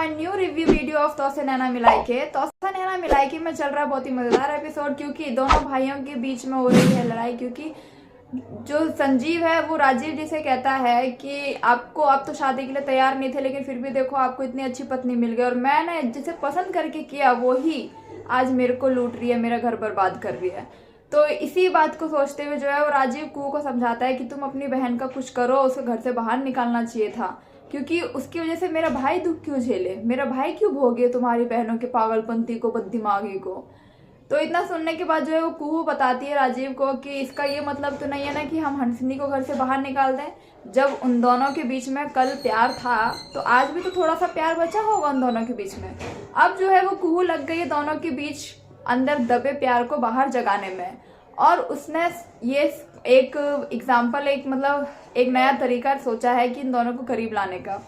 My new review video of तोसे नैना मिलाइके। तोसे नैना मिलाइके में चल रहा है बहुत ही मजेदार एपिसोड, क्योंकि दोनों भाइयों के बीच में हो रही है लड़ाई। क्योंकि जो संजीव है वो राजीव जी से कहता है कि आपको आप तो शादी के लिए तैयार नहीं थे, लेकिन फिर भी देखो आपको इतनी अच्छी पत्नी मिल गई, और मैंने जिसे पसंद करके किया वो ही आज मेरे को लूट रही है, मेरा घर बर्बाद कर रही है। तो इसी बात को सोचते हुए जो है वो राजीव कुहू को समझाता है कि तुम अपनी बहन का कुछ करो, उसे घर से बाहर निकालना चाहिए था, क्योंकि उसकी वजह से मेरा भाई दुख क्यों झेले, मेरा भाई क्यों भोगे तुम्हारी बहनों के पागलपंती को, बददिमागी को। तो इतना सुनने के बाद जो है वो कुहू बताती है राजीव को कि इसका ये मतलब तो नहीं है ना कि हम हंसनी को घर से बाहर निकाल दें। जब उन दोनों के बीच में कल प्यार था तो आज भी तो थोड़ा सा प्यार बचा होगा उन दोनों के बीच में। अब जो है वो कुहू लग गई है दोनों के बीच अंदर दबे प्यार को बाहर जगाने में, और उसने ये एक एग्जाम्पल, एक मतलब एक नया तरीका सोचा है कि इन दोनों को करीब लाने का।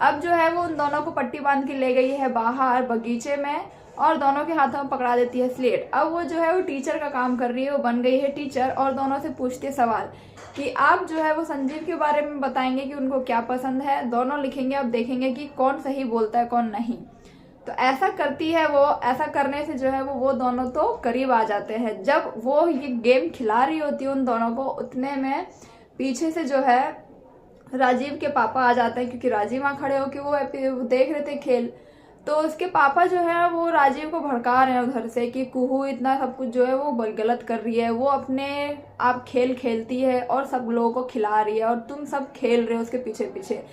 अब जो है वो उन दोनों को पट्टी बांध के ले गई है बाहर बगीचे में, और दोनों के हाथों में पकड़ा देती है स्लेट। अब वो जो है वो टीचर का काम कर रही है, वो बन गई है टीचर, और दोनों से पूछती है सवाल कि आप जो है वो संजीव के बारे में बताएंगे कि उनको क्या पसंद है। दोनों लिखेंगे, अब देखेंगे कि कौन सही बोलता है कौन नहीं। तो ऐसा करती है वो, ऐसा करने से जो है वो दोनों तो करीब आ जाते हैं। जब वो ये गेम खिला रही होती है उन दोनों को, उतने में पीछे से जो है राजीव के पापा आ जाते हैं, क्योंकि राजीव वहाँ खड़े होकर वो देख रहे थे खेल। तो उसके पापा जो है वो राजीव को भड़का रहे हैं उधर से कि कुहू इतना सब कुछ जो है वो गलत कर रही है, वो अपने आप खेल खेलती है और सब लोगों को खिला रही है, और तुम सब खेल रहे हो उसके पीछे पीछे।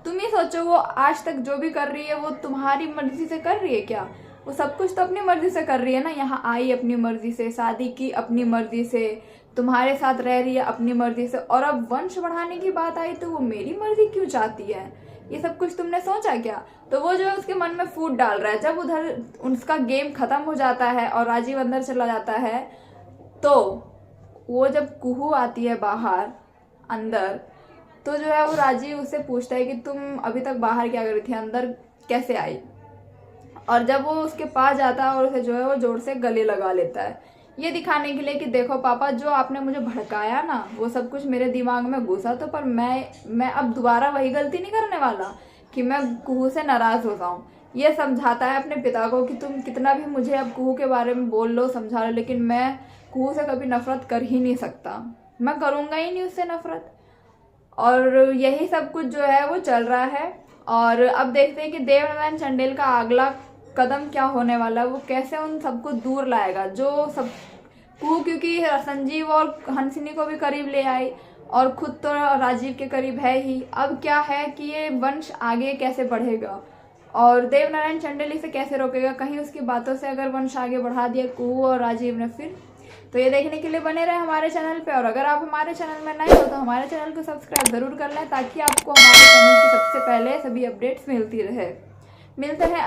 तुम ही सोचो, वो आज तक जो भी कर रही है वो तुम्हारी मर्जी से कर रही है क्या? वो सब कुछ तो अपनी मर्जी से कर रही है ना। यहाँ आई अपनी मर्जी से, शादी की अपनी मर्जी से, तुम्हारे साथ रह रही है अपनी मर्जी से, और अब वंश बढ़ाने की बात आई तो वो मेरी मर्जी क्यों चाहती है? ये सब कुछ तुमने सोचा क्या? तो वो जो है उसके मन में फूट डाल रहा है। जब उधर उसका गेम खत्म हो जाता है और राजीव अंदर चला जाता है, तो वो जब कुहू आती है बाहर अंदर, तो जो है वो राजीव उससे पूछता है कि तुम अभी तक बाहर क्या कर रही थी, अंदर कैसे आई? और जब वो उसके पास जाता है और उसे जो है वो जोर से गले लगा लेता है, ये दिखाने के लिए कि देखो पापा, जो आपने मुझे भड़काया ना वो सब कुछ मेरे दिमाग में घुसा, तो पर मैं अब दोबारा वही गलती नहीं करने वाला कि मैं कुहू से नाराज हो जाऊँ। ये समझाता है अपने पिता को कि तुम कितना भी मुझे अब कुहू के बारे में बोल लो, समझा लो, लेकिन मैं कुहू से कभी नफरत कर ही नहीं सकता, मैं करूँगा ही नहीं उससे नफरत। और यही सब कुछ जो है वो चल रहा है। और अब देखते हैं कि देवनारायण चंडेल का अगला कदम क्या होने वाला है, वो कैसे उन सबको दूर लाएगा जो सब कुहू, क्योंकि संजीव और हंसिनी को भी करीब ले आई और खुद तो राजीव के करीब है ही। अब क्या है कि ये वंश आगे कैसे बढ़ेगा और देवनारायण चंडेल इसे कैसे रोकेगा? कहीं उसकी बातों से अगर वंश आगे बढ़ा दिया कुहू और राजीव ने फिर? तो ये देखने के लिए बने रहे हमारे चैनल पे, और अगर आप हमारे चैनल में नए हो तो हमारे चैनल को सब्सक्राइब जरूर कर लें, ताकि आपको हमारे चैनल की सबसे पहले सभी अपडेट्स मिलती रहे। मिलते हैं